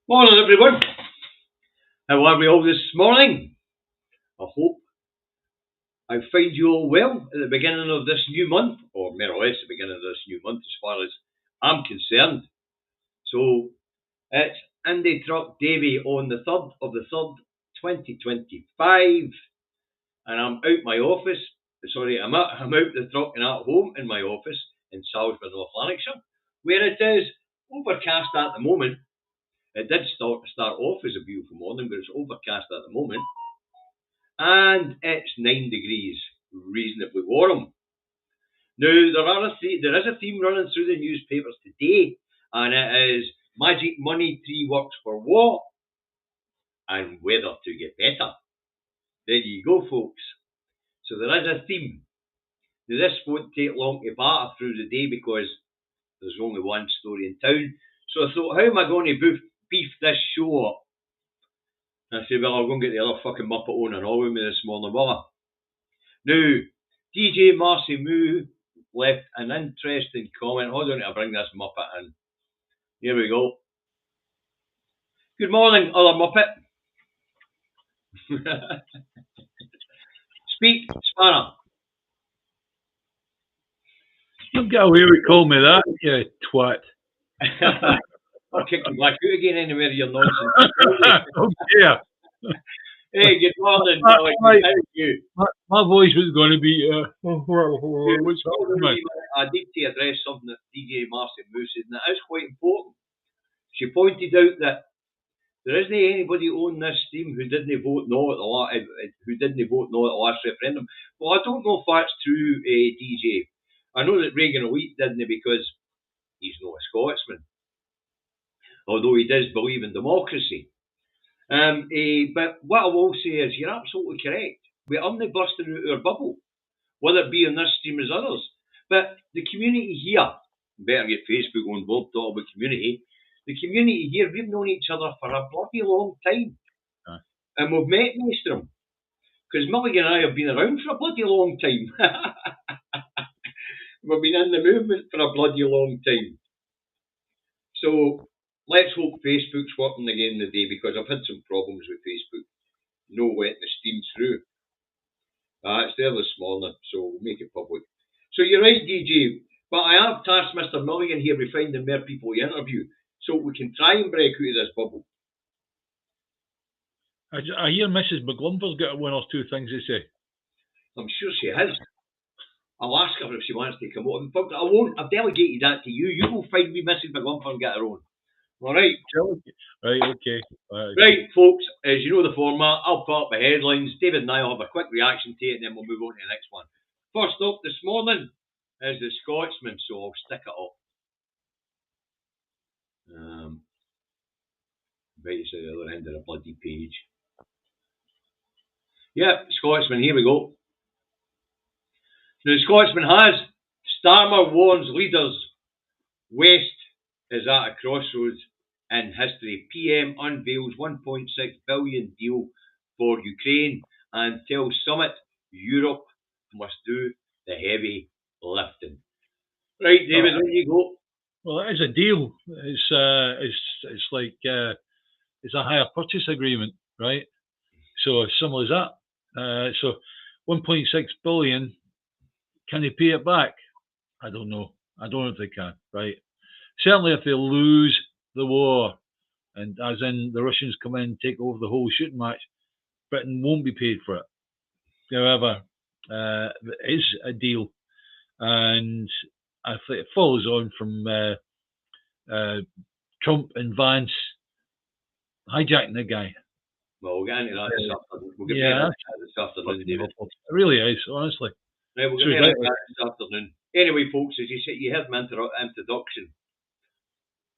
Morning, everyone. How are we all this morning? I hope I find you all well at the beginning of this new month, or more or less the beginning of this new month, as far as I'm concerned. So it's Andy Truck Davy on the 3rd of the 3rd, 2025, and I'm out my office. Sorry, I'm out the truck and at home in my office in Salisbury, North Lanarkshire, where it is overcast at the moment. It did start off as a beautiful morning, but it's overcast at the moment. And it's 9 degrees, reasonably warm. Now, there is a theme running through the newspapers today, and it is magic money, 3 works for war, and weather to get better. There you go, folks. So there is a theme. Now, this won't take long to batter through the day because there's only one story in town. So I thought, how am I going to beef this show up? And I said, well, I'll go and get the other fucking Muppet on and all with me this morning, will I? Now, DJ Marcy Moo left an interesting comment. Hold on, I'll bring this Muppet in. Here we go. Good morning, other Muppet. Speak, Spanner. Don't get away with calling me that, you twat. I'll kick you back out again anywhere you're nonsense. Oh dear. Hey, good morning, Billy. How are you? My voice was going to be, what's happening? I need to address something that DJ Marcy Moo said, and it is quite important. She pointed out that there isn't anybody on this stream who didn't vote no at the last referendum. Well, I don't know if that's true, DJ. I know that Reagan Elite didn't because he's not a Scotsman, although he does believe in democracy. But what I will say is, you're absolutely correct. We are not busting out our bubble, whether it be on this stream as others. But the community here, better get Facebook on board, talk about community. The community here, we've known each other for a bloody long time. And we've met most of them. Because Milligan and I have been around for a bloody long time. We've been in the movement for a bloody long time. So let's hope Facebook's working again today, because I've had some problems with Facebook. No letting the stream through. It's there this morning, so we'll make it public. So you're right, DJ, but I have tasked Mr. Milligan here with finding more people to interview, so we can try and break out of this bubble. I hear Mrs. McGlumper's got one or two things to say. I'm sure she has. I'll ask her if she wants to come on. In fact, I won't. I've delegated that to you. You will find me Mrs. McGlumper and get her on. All right. Right, okay. Right, folks, as you know the format, I'll put up the headlines. David and I will have a quick reaction to it, and then we'll move on to the next one. First up this morning is the Scotsman, so I'll stick it up. Right, it's at the other end of the bloody page. Yep, Scotsman, here we go. Now, the Scotsman has Starmer warns leaders West is at a crossroads in history. PM unveils 1.6 billion deal for Ukraine and tells summit Europe must do the heavy lifting. Right, David, there you go. Well, it is a deal. It's like it's a hire purchase agreement, right? So similar as that. So 1.6 billion. Can they pay it back? I don't know. I don't know if they can, right? Certainly if they lose the war, and as in the Russians come in and take over the whole shooting match, Britain won't be paid for it. However, it is a deal. And I think it follows on from Trump and Vance hijacking the guy. Well, we'll get into that this afternoon. We'll get into that this afternoon, David. It really is, honestly. Right, we'll get into that this afternoon. Anyway, folks, as you heard my introduction,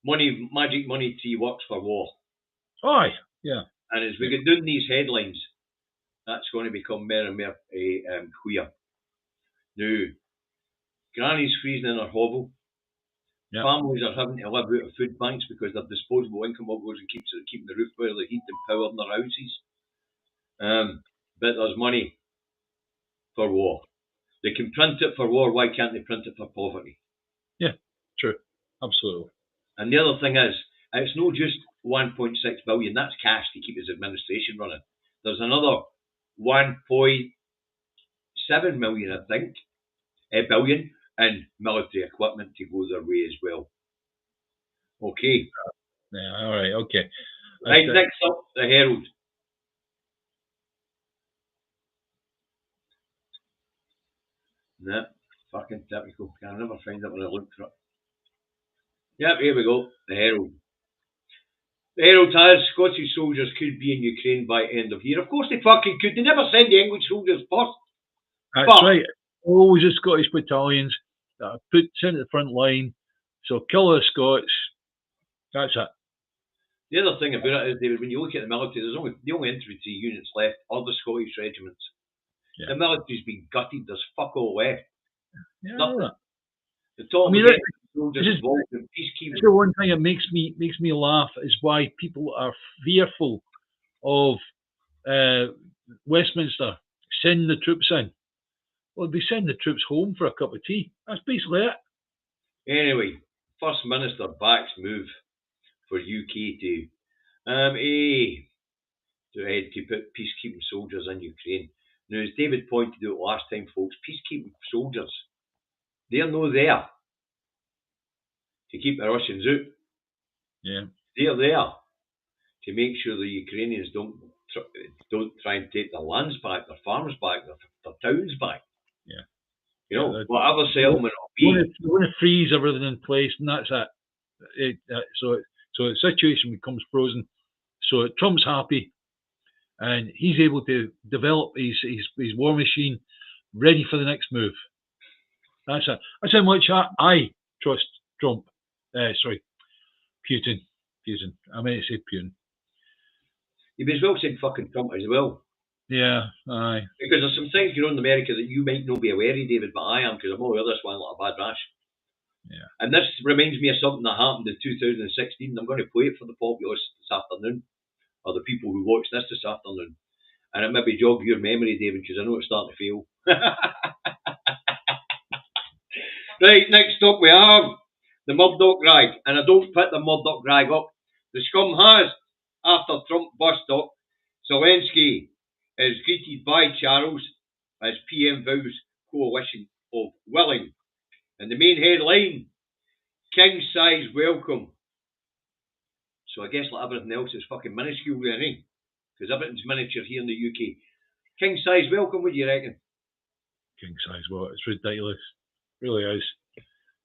magic money 3 works for war. Aye, yeah. And as we get down these headlines, that's going to become more and more clear. Now, granny's freezing in her hovel. Yep. Families are having to live out of food banks because their disposable income goes and keeping the roof over the heat and power in their houses. But there's money for war. They can print it for war. Why can't they print it for poverty? Yeah, true. Absolutely. And the other thing is, it's not just 1.6 billion. That's cash to keep his administration running. There's another 1.7 million, I think, billion in military equipment to go their way as well. Okay. Yeah, all right, okay. Right, next up, the Herald. Nah, fucking typical. Can never find it when I look for it. Yep, here we go. The Herald. The Herald has Scottish soldiers could be in Ukraine by end of year. Of course they fucking could. They never send the English soldiers first. That's right. Always the Scottish battalions that are put into the front line. So kill the Scots. That's it. The other thing about it is, David, when you look at the military, the only infantry units left are the Scottish regiments. Yeah. The military's been gutted. There's fuck all left. Yeah, nothing. The top soldiers involved in peacekeeping. The one thing that makes me laugh is why people are fearful of Westminster sending the troops in. Well, they send the troops home for a cup of tea. That's basically it. Anyway, First Minister backs move for UK to put peacekeeping soldiers in Ukraine. Now, as David pointed out last time, folks, peacekeeping soldiers, they're no there to keep the Russians out. Yeah, they're there to make sure the Ukrainians don't try and take their lands back, their farms back, their towns back. Yeah, you know, whatever settlement it'll be. They want to freeze everything in place, and that's it. So the situation becomes frozen. So Trump's happy, and he's able to develop his war machine, ready for the next move. That's it. That's how much I trust Trump. Putin. I meant to say Putin. You may as well say fucking Trump as well. Yeah, aye. Because there's some things going on in America that you might not be aware of, David, but I am, because I'm aware of this one like a bad rash. Yeah. And this reminds me of something that happened in 2016. I'm going to play it for the populace this afternoon, or the people who watch this afternoon. And it maybe jog your memory, David, because I know it's starting to fail. Right, next up we have the Murdoch rag. And I don't put the Murdoch rag up. The scum has, after Trump bust up, Zelensky is greeted by Charles as PM vows coalition of willing. And the main headline, king size welcome. So I guess like everything else is fucking minuscule there, eh? Because everything's miniature here in the UK. King size welcome, what do you reckon? King size what? It's ridiculous. It really is.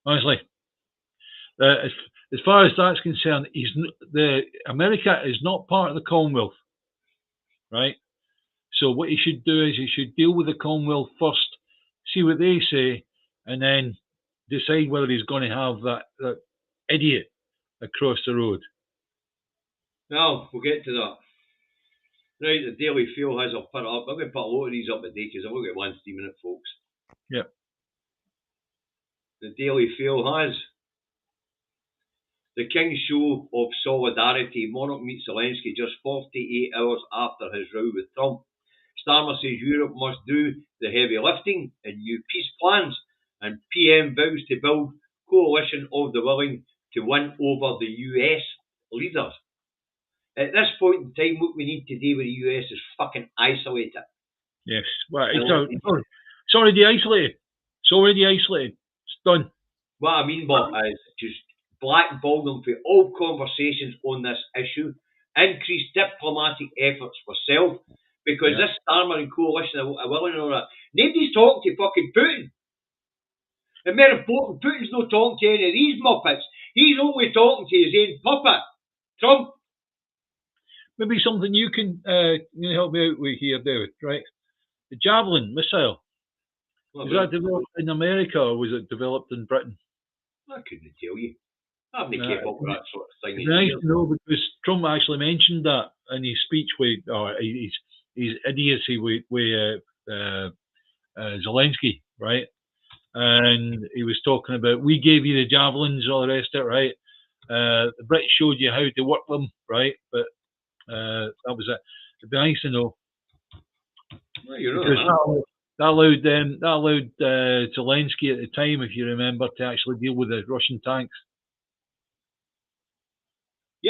Honestly. As far as that's concerned, America is not part of the Commonwealth, right? So what he should do is he should deal with the Commonwealth first, see what they say, and then decide whether he's going to have that idiot across the road. Well, we'll get to that. Right, the Daily Fail has I'll put it up. I'm going to put a lot of these up today because I've only got 1 3-minute, folks. Yep. The Daily Fail has the King's show of solidarity. Monarch meets Zelensky just 48 hours after his row with Trump. Starmer says Europe must do the heavy lifting in new peace plans, and PM vows to build coalition of the willing to win over the US leaders. At this point in time, what we need to do with the US is fucking isolate it. Yes. Well, it's already isolated. It's done. What I mean by is just blackball them for all conversations on this issue, increase diplomatic efforts for self, because this Starmer and coalition are willing and all that. Nobody's talking to fucking Putin. And more important, Putin's not talking to any of these muppets. He's only talking to his own puppet, Trump. Maybe something you can help me out with here, David, right? The Javelin missile. Was that developed in America or was it developed in Britain? I couldn't tell you. I haven't kept up with that sort of thing. It's nice to know because Trump actually mentioned that in his speech with his idiocy with Zelensky, right? And he was talking about, we gave you the javelins, all the rest of it, right? The Brits showed you how to work them, right? But that was it. It'd be nice to know. Well, you know that allowed Zelensky at the time, if you remember, to actually deal with the Russian tanks.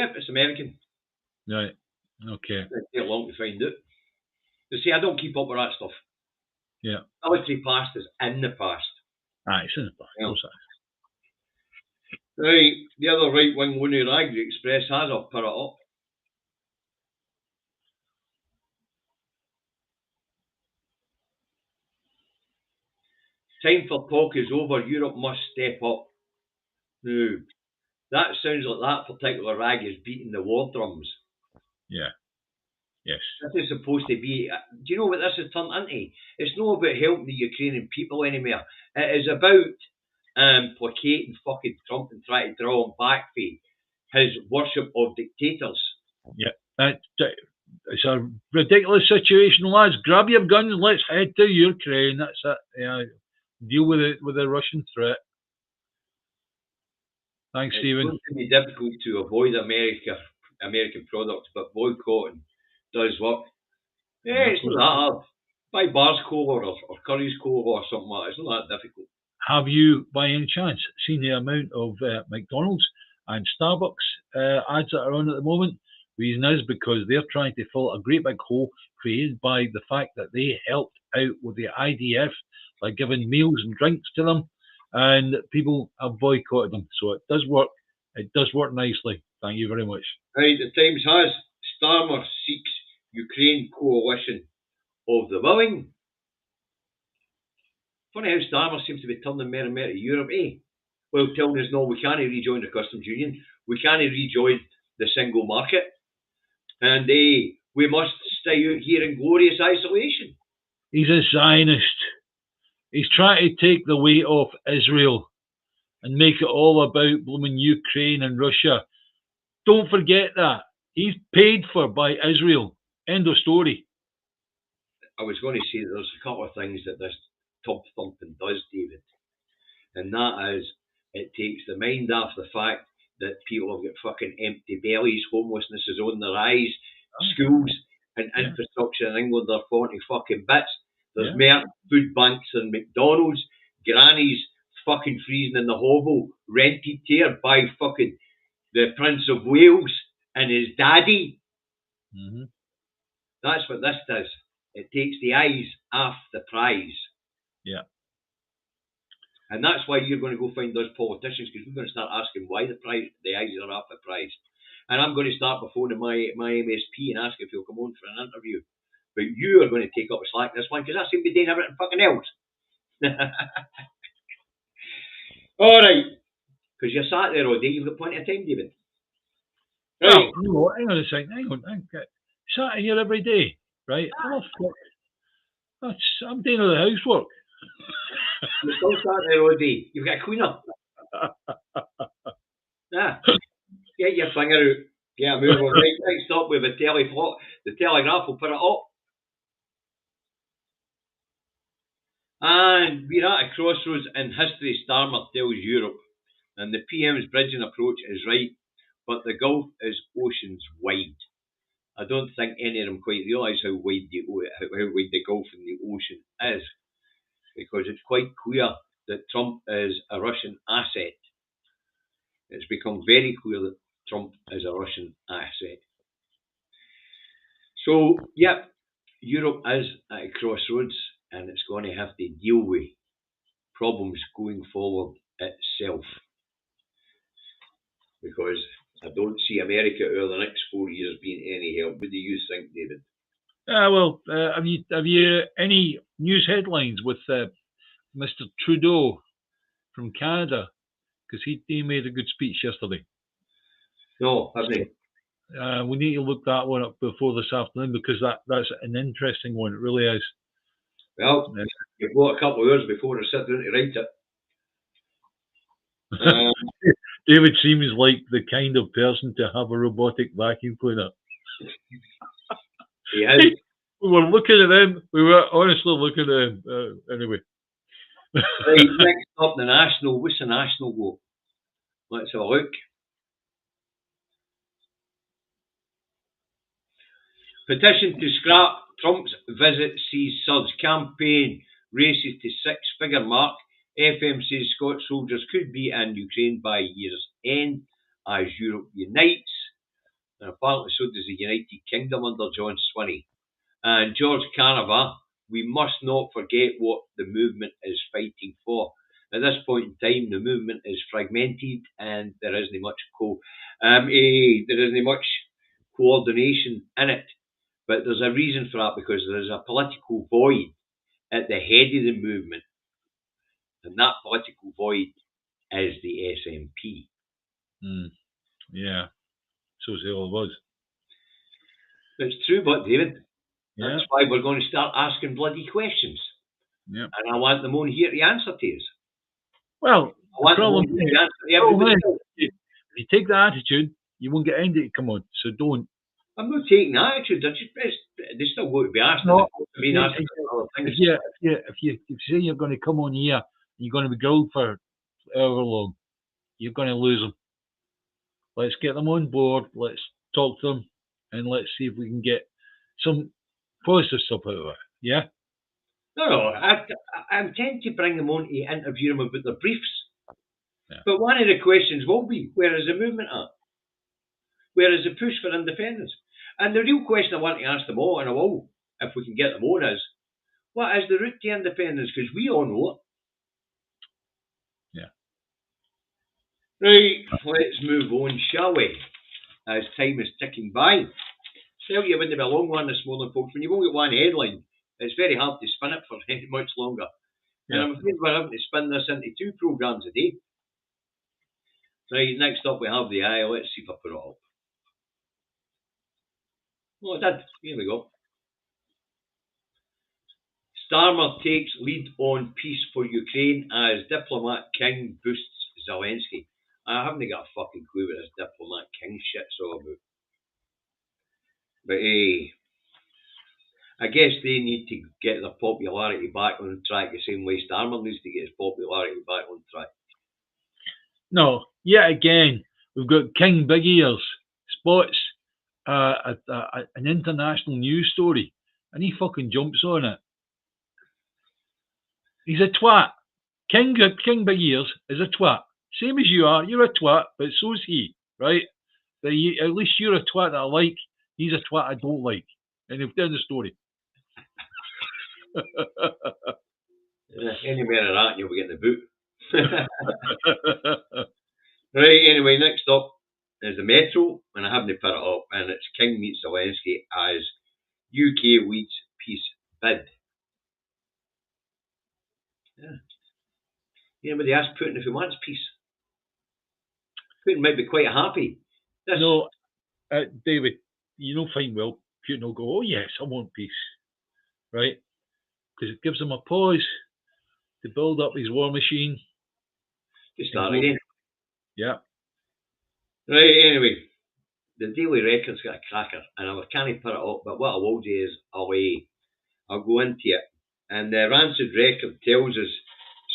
Yep, it's American. Right. Okay. It'll take long to find out. You see, I don't keep up with that stuff. Yeah. Military past is in the past. It's in the past. Yeah. Of course it is. Right, the other right-wing loony rag, the Express has put it up. Time for talk is over. Europe must step up. Now, that sounds like that particular rag is beating the war drums. Yeah. Yes. This is supposed to be. Do you know what this has turned into? It's not about helping the Ukrainian people anymore. It is about placating fucking Trump and trying to draw him back for his worship of dictators. Yeah. It's a ridiculous situation, lads. Grab your guns. Let's head to Ukraine. That's it. Yeah. Deal with it with the Russian threat. Thanks, Stephen. It's going to be difficult to avoid American products, but boycotting does work. Yeah, it's not that hard. Buy Bar's Cola or Curry's Cola or something like that. It's not that difficult. Have you, by any chance, seen the amount of McDonald's and Starbucks ads that are on at the moment? Reason is because they're trying to fill a great big hole created by the fact that they helped out with the IDF by giving meals and drinks to them, and people have boycotted them. So it does work. It does work nicely. Thank you very much. Right, the Times has Starmer seeks Ukraine coalition of the willing. Funny how Starmer seems to be turning more and more to Europe, eh? Well, telling us no, we can't rejoin the customs union, we can't rejoin the single market, and we must stay out here in glorious isolation. He's a Zionist. He's trying to take the weight off Israel and make it all about blooming Ukraine and Russia. Don't forget that. He's paid for by Israel. End of story. I was going to say that there's a couple of things that this tub thumping does, David. And that is, it takes the mind off the fact that people have got fucking empty bellies, homelessness is on their eyes, schools and infrastructure in England are falling to fucking bits. There's more food banks than McDonald's, grannies fucking freezing in the hovel, rented here by fucking the Prince of Wales and his daddy. Mm-hmm. That's what this does. It takes the eyes off the prize. Yeah. And that's why you're going to go find those politicians, because we're going to start asking why the eyes are off the prize. And I'm going to start by phoning my MSP and ask if he'll come on for an interview. But you are going to take up the slack this one, because I seem to be doing everything fucking else. All right. Because you're sat there all day, you've got plenty of time, David. Right. No, hang on a second. Hang on. Sat here every day, right? Oh, fuck. I'm doing all the housework. You're still sat there all day. You've got a cleaner. Get your finger out. Get a move on. Right, stop with the Telegraph will put it up. And we're at a crossroads in history, Starmer tells Europe. And the PM's bridging approach is right, but the gulf is oceans wide. I don't think any of them quite realise how wide the gulf and the ocean is, because it's quite clear that Trump is a Russian asset. It's become very clear that Trump is a Russian asset. So, yep, Europe is at a crossroads, and it's going to have to deal with problems going forward itself. Because I don't see America over the next 4 years being any help. What do you think, David? Well, have you any news headlines with Mr. Trudeau from Canada? Because he made a good speech yesterday. No, haven't he? We need to look that one up before this afternoon, because that's an interesting one. It really is. Well, you've got a couple of hours before I sit down to write it. David seems like the kind of person to have a robotic vacuum cleaner. He is. We were looking at him. We were honestly looking at him. Anyway. Right, next up, the National. What's the National go? Let's have a look. Petition to scrap Trump's visit sees surge. Campaign races to six-figure mark. FM says Scots soldiers could be in Ukraine by year's end as Europe unites. And apparently so does the United Kingdom under John Swinney. And George Carnava, we must not forget what the movement is fighting for. At this point in time, the movement is fragmented and there isn't much coordination in it. But there's a reason for that, because there is a political void at the head of the movement. And that political void is the SNP. Yeah. So it all was. It's true, but David, Yeah. that's why we're going to start asking bloody questions. Yeah. And I want them on here to answer to us. Well, I want the problem them on here to answer to everybody else. if you take the attitude, you won't get anybody to come on. So don't. I'm not taking the attitude. They still going to be asked. No, other things. If you say you're going to come on here and you're going to be grilled for however long, you're going to lose them. Let's get them on board. Let's talk to them, and let's see if we can get some positive stuff out of it. Yeah. No, I intend to bring them on to interview them about their briefs. Yeah. But one of the questions will be, where is the movement at? Where is the push for independence? And the real question I want to ask them all, and I will, if we can get them on, is, what is the route to independence? Because we all know it. Yeah. Right, let's move on, shall we? As time is ticking by. Tell you it wouldn't be a long one this morning, folks. When you've only got one headline, it's very hard to spin it for much longer. Yeah. And I'm afraid we're having to spin this into 2 programmes a day. Right, next up we have the eye. Let's see if I put it up. Oh, I did. Here we go. Starmer takes lead on peace for Ukraine as diplomat King boosts Zelensky. I haven't got a fucking clue what this diplomat King shit's all about. But I guess they need to get their popularity back on track the same way Starmer needs to get his popularity back on track. No, yet again, we've got King Big Ears spots an international news story, and he fucking jumps on it. He's a twat. King Big Ears is a twat. Same as you are. You're a twat, but so's he, right? But at least you're a twat that I like. He's a twat I don't like. And he'll tell the story. Anywhere of that, you'll be getting the boot. Right, anyway, next up is the Metro, and I haven't put it up, and it's King meets Zelensky as UK leads peace bid. Yeah. Anybody ask Putin if he wants peace? Putin might be quite happy. No, David, you know fine well, Putin will go, oh yes, I want peace, right? Because it gives him a pause to build up his war machine. To start again. Yeah. Right, anyway, the Daily Record's got a cracker, and I can't put it up, but what I will do is I'll go into it. And the Rancid Record tells us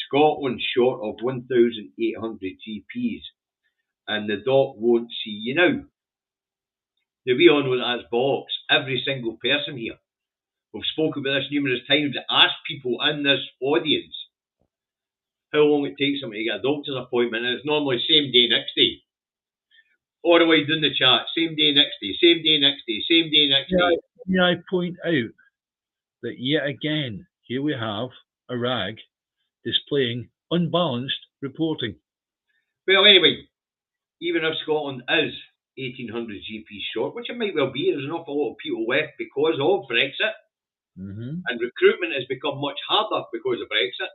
Scotland's short of 1,800 GPs, and the doc won't see you now. Now, we all know that's bollocks. Every single person here. We've spoken about this numerous times. To ask people in this audience how long it takes them to get a doctor's appointment, and it's normally same day, next day. All the way down the chat, same day, next day, same day, next day, same day, next day. May I point out that yet again, here we have a rag displaying unbalanced reporting. Well, anyway, even if Scotland is 1,800 GPs short, which it might well be, there's an awful lot of people left because of Brexit, and recruitment has become much harder because of Brexit,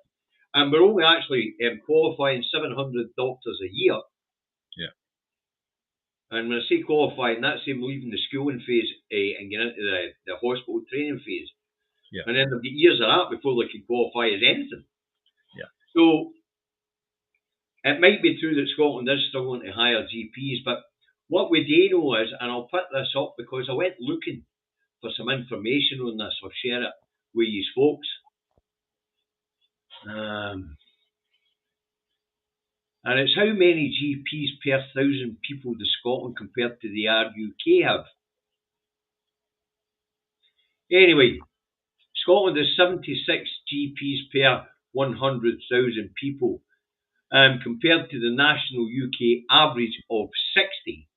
and we're only actually qualifying 700 doctors a year. Yeah. And when I say qualifying, that's them leaving the schooling phase and getting into the hospital training phase. Yeah. And then they've got years of that before they can qualify as anything. Yeah. So it might be true that Scotland is struggling to hire GPs, but what we do know is, and I'll put this up because I went looking for some information on this, I'll share it with you folks. And it's how many GPs per 1,000 people does Scotland compared to the UK have. Anyway, Scotland has 76 GPs per 100,000 people, compared to the national UK average of 60.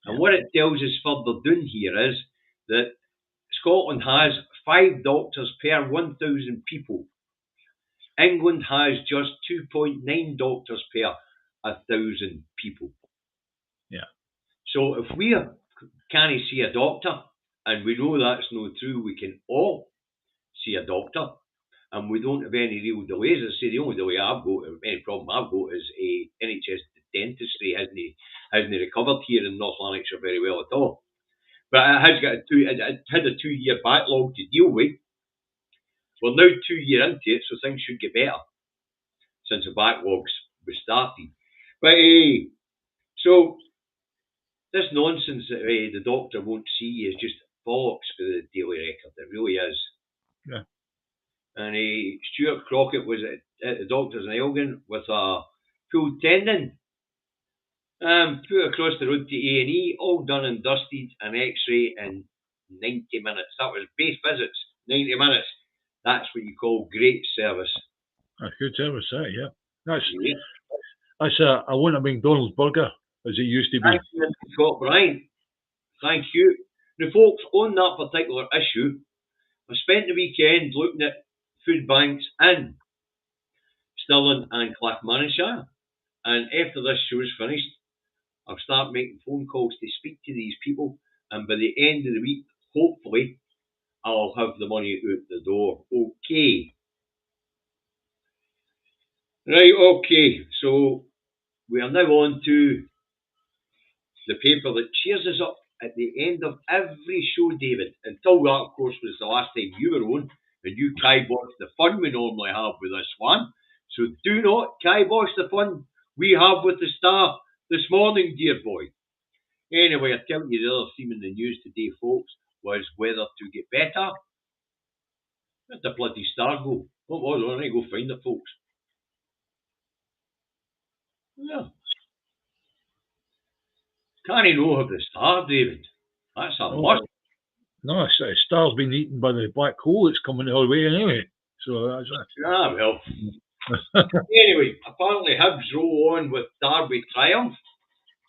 And And what it tells us further down here is that Scotland has 5 doctors per 1,000 people. England has just 2.9 doctors per 1,000 people. Yeah. So if we can't see a doctor, and we know that's not true, we can all see a doctor, and we don't have any real delays. I say the only delay I've got, any problem I've got, is NHS dentistry hasn't recovered here in North Lanarkshire very well at all. But it has got it had a 2-year backlog to deal with. We're now 2 years into it, so things should get better since the backlogs was started. But so this nonsense that the doctor won't see you is just bollocks for the Daily Record. It really is. Yeah. And Stuart Crockett was at the doctor's in Elgin with a pulled tendon. Put across the road to A&E, all done and dusted, an X-ray in 90 minutes. That was base visits, 90 minutes. That's what you call great service. That's good service, that, yeah. That's Yeah. I want a McDonald's burger, as it used to be. Thank you, Scott Brian. Thank you. Now, folks, on that particular issue, I spent the weekend looking at food banks in Stirling and Clackmannanshire. And after this show's finished, I'll start making phone calls to speak to these people. And by the end of the week, hopefully, I'll have the money out the door. Okay. Right, okay. So we are now on to the paper that cheers us up at the end of every show, David. Until that, of course, was the last time you were on, and you kibosh the fun we normally have with this one. So do not kibosh the fun we have with the Star this morning, dear boy. Anyway, I tell you the other theme in the news today, folks, was whether to get better. Where'd the bloody Star go? What was it? I need to go find it, folks. Yeah. Can't you know have the Star, David? That's a must. No, Star's been eaten by the black hole that's coming our way anyway. So that's Ah, well. Anyway, apparently Hibs roll on with Derby triumph.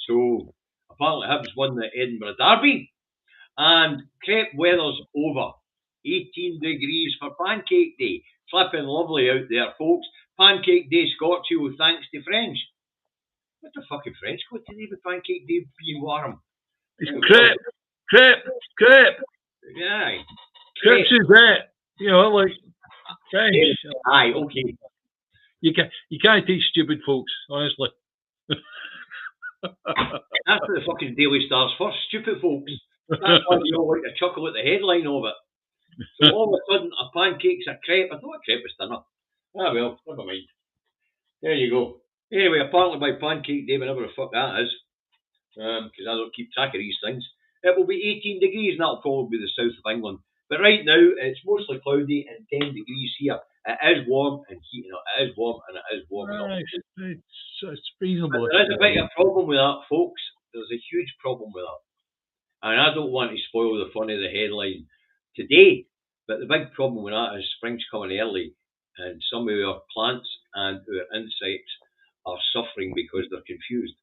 So apparently Hibs won the Edinburgh Derby. And crepe weather's over. 18 degrees for Pancake Day. Flipping lovely out there, folks. Pancake Day Scotchie, thanks to French. What the fucking French got to do with Pancake Day being warm? It's crepe. Yeah. Crepes is that. You know, like French. Aye, okay. You can't teach stupid folks, honestly. That's what the fucking Daily Star's for, stupid folks. That's why you all like to chuckle at the headline of it. So all of a sudden, a pancake's a crepe. I thought a crepe was dinner. Ah, well, never mind. There you go. Anyway, apparently by Pancake Day, whatever the fuck that is, because I don't keep track of these things, it will be 18 degrees, and that'll probably be the south of England. But right now, it's mostly cloudy and 10 degrees here. It is warm and heating up. It is warm and it is warming up. It's reasonable. But there is a bit of a problem with that, folks. There's a huge problem with that. And I don't want to spoil the fun of the headline today, but the big problem with that is spring's coming early, and some of our plants and our insects are suffering because they're confused.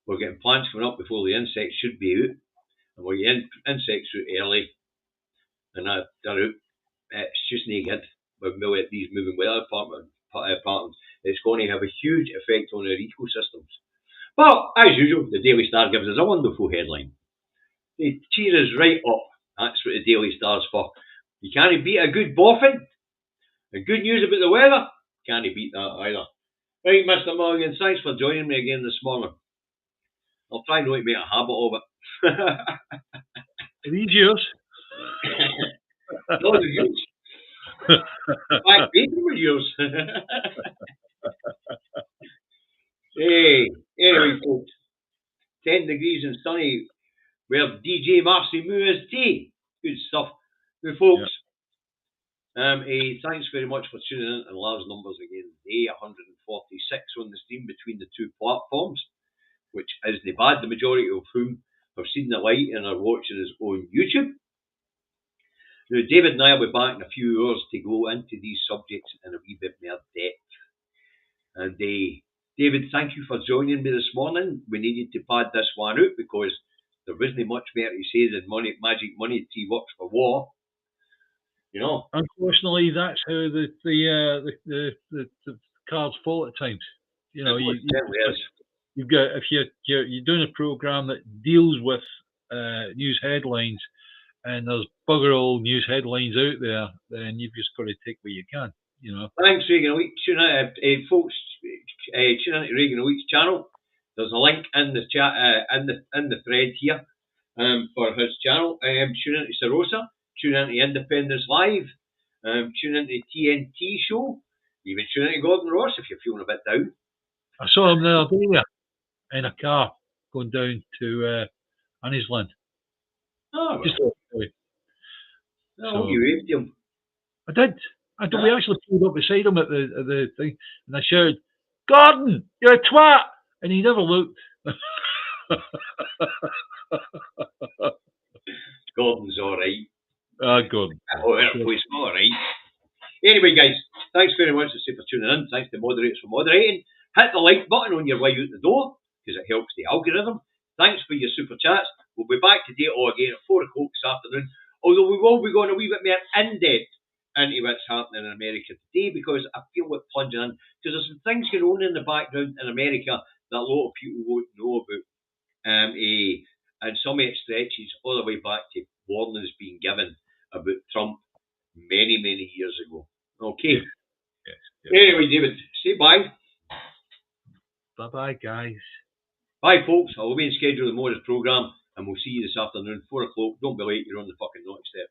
We're getting plants coming up before the insects should be out, and we're getting insects out early, and they're out. It's just naked with these moving weather patterns. It's going to have a huge effect on our ecosystems. But, as usual, the Daily Star gives us a wonderful headline. They cheer us right up. That's what the Daily Star's for. You can't beat a good boffin. And good news about the weather, can't beat that either. Right, Mr. Mulligan, thanks for joining me again this morning. I'll try not to make a habit of it. Are these yours? No, they're yours. In fact, bacon were yours. Hey, anyway, folks, 10 degrees and sunny where DJ Marcy Moo is tea. Good stuff. Now, folks, thanks very much for tuning in, and large numbers again today, 146 on the stream between the two platforms, which isn't bad, the majority of whom have seen the light and are watching us on YouTube. Now, David and I will be back in a few hours to go into these subjects in a wee bit more depth. And David, thank you for joining me this morning. We needed to pad this one out because there wasn't much more to say than magic money tea works for war. You know. Unfortunately, that's how the cards fall at times. You know, you've got if you're doing a program that deals with news headlines, and there's bugger all news headlines out there, then you've just got to take what you can. You know. Thanks, Reagan Elite. Folks, tune into Reagan Elite's channel. There's a link in the chat in the thread here for his channel. Tune into Sarosa. Tune into Independence Live. Tune into the TNT show. Even tune into Gordon Ross if you're feeling a bit down. I saw him the other day in a car going down to Annisland. Oh, well. Just so, you waved him. I did. We actually pulled up beside him at the thing, and I shouted, "Gordon, you're a twat!" And he never looked. Gordon's all right. Gordon. He's all right. Anyway, guys, thanks very much for tuning in. Thanks to moderators for moderating. Hit the like button on your way out the door because it helps the algorithm. Thanks for your super chats. We'll be back today or again at 4 o'clock this afternoon. Although we will be going a wee bit more in depth into what's happening in America today because I feel like plunging in because there's some things going on in the background in America that a lot of people won't know about. And some of it stretches all the way back to warnings being given about Trump many, many years ago. Okay. Yes. Anyway, David, say bye. Bye-bye, guys. Bye, folks. I'll be in schedule tomorrow's programme, and we'll see you this afternoon, 4 o'clock. Don't be late. You're on the fucking naughty step.